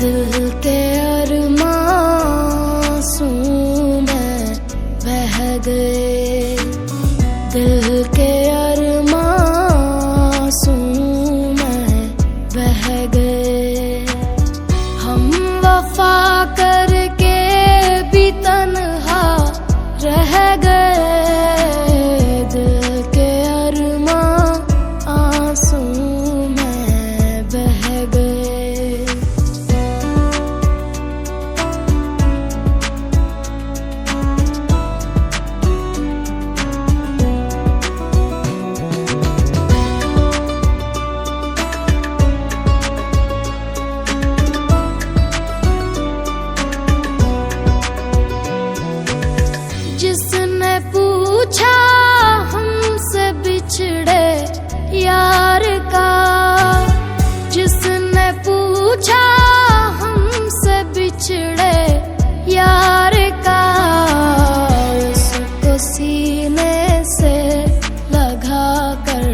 दिल के अरमासूं में बह गए, दिल के अरमासूं में बह गए। हम वफा करके भी तन्हा रह गए, दिल के अरमासूं में बह गए। जिसने पूछा हमसे बिछड़े यार का, जिसने पूछा हमसे बिछड़े यार का, उसको सीने से लगा कर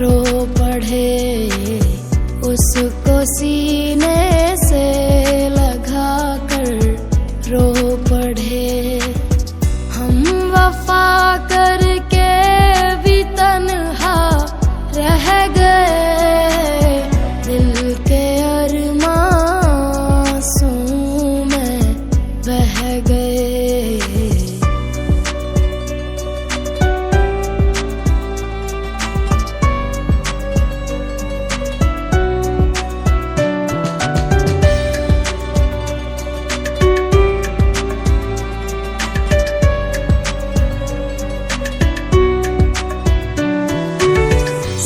रो पड़े, उसको सीने से लगा कर रो पड़े। हम वफा करके भी तन्हा रह गए, दिल के अरमासूं में बह गए।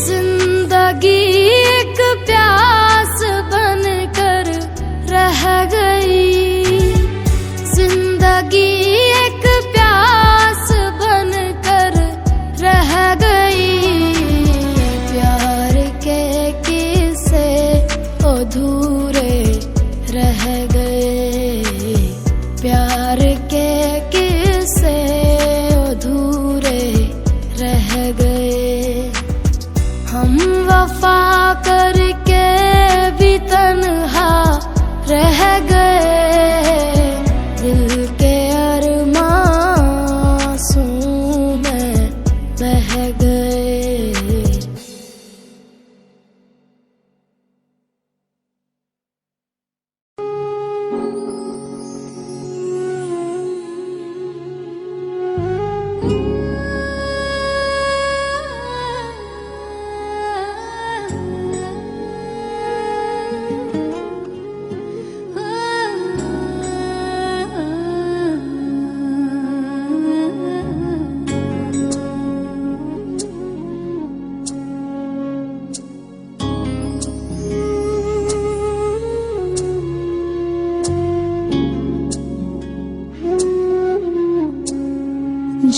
जिंदगी एक प्यास बनकर रह गई, जिंदगी एक प्यास बनकर रह गई। प्यार के किस्से अधूरे रह गए, प्यार के किस्से अधूरे रह गए। हम वफा करके भी तन्हा रह गए, दिल के अरमासूं में बह गए।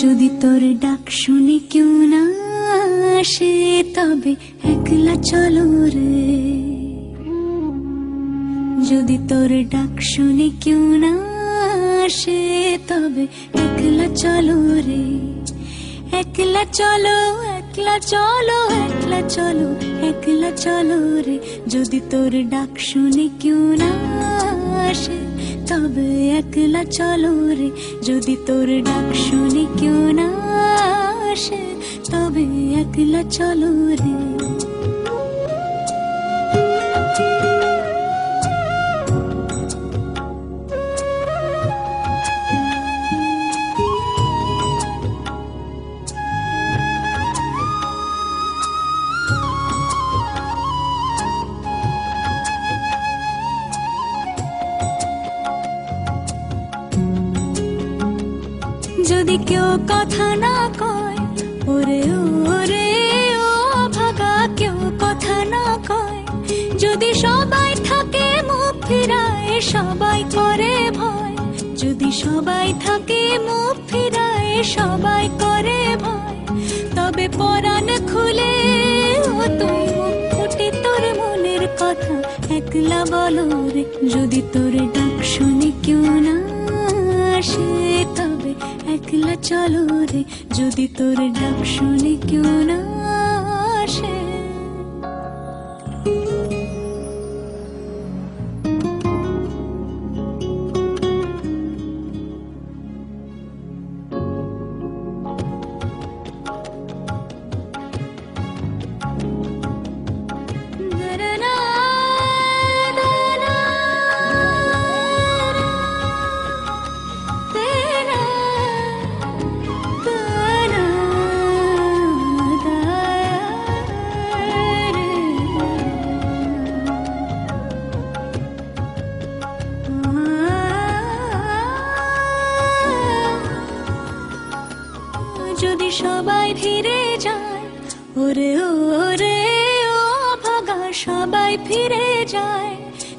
যদি তোর ডাক শুনি কেউ না আসে, তবে একলা চলো রে। যদি তোর ডাক শুনি কেউ না আসে, তবে একলা চলো রে। একলা চলো, একলা চলো, একলা চলো, একলা চলো রে। যদি তোর ডাক শুনি কেউ না আসে, তবে একলা চলো রে। যদি তোর ডাক শুনি কেউ না আসে, তবে একলা চলো রে। যদি কেউ কথা না কয়, ওরে ওরে ও ভাগা, কেউ কথা না কয়। যদি সবাই থাকে মুখ ফিরায়, সবাই করে ভয়। যদি সবাই থাকে মুখ ফিরায়, সবাই করে ভয়। তবে পরাণ খুলে ও তুই মুখ ফুটে তোর মনের কথা একলা বলো রে। যদি তোর ডাক শুনি কেউ না আসে, তবে একলা চলো রে। যদি তোর ডাক শুনি কেউ না আসে। সবাই ফিরে যায়, ওরে ওরে ও ভাগা সবাই ফিরে যায়।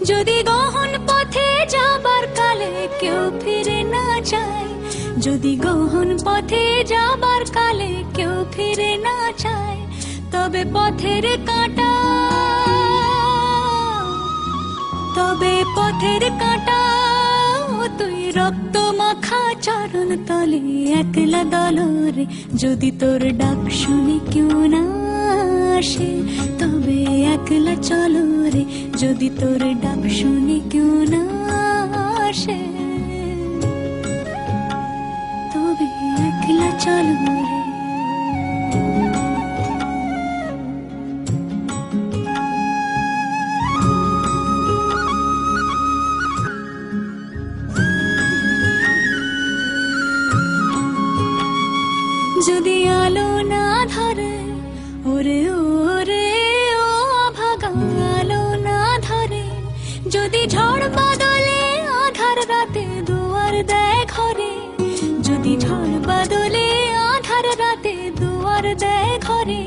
যদি গহন পথে যাবার কালে কেউ ফিরে না যায়, যদি গহন পথে যাবার কালে কেউ ফিরে না যায়, তবে পথের কাঁটা, তবে পথের কাঁটা তুই রক্ত মাখা চরণ তলে একলা দলরে। যদি তোর ডাক শুনে কেউ না আসে, তবে একলা চলো রে। যদি তোর ডাক শুনে কেউ না আসে, তবে একলা চলো রে। যদি আলো না ধরে, ওরে ওরে ও ভাগা আলো না ধরে, যদি ঝড় বাদলে আধার রাতে দুয়ার দেয় ঘরে, যদি ঝড় বাদলে আধার রাতে দুয়ার দেয় ঘরে,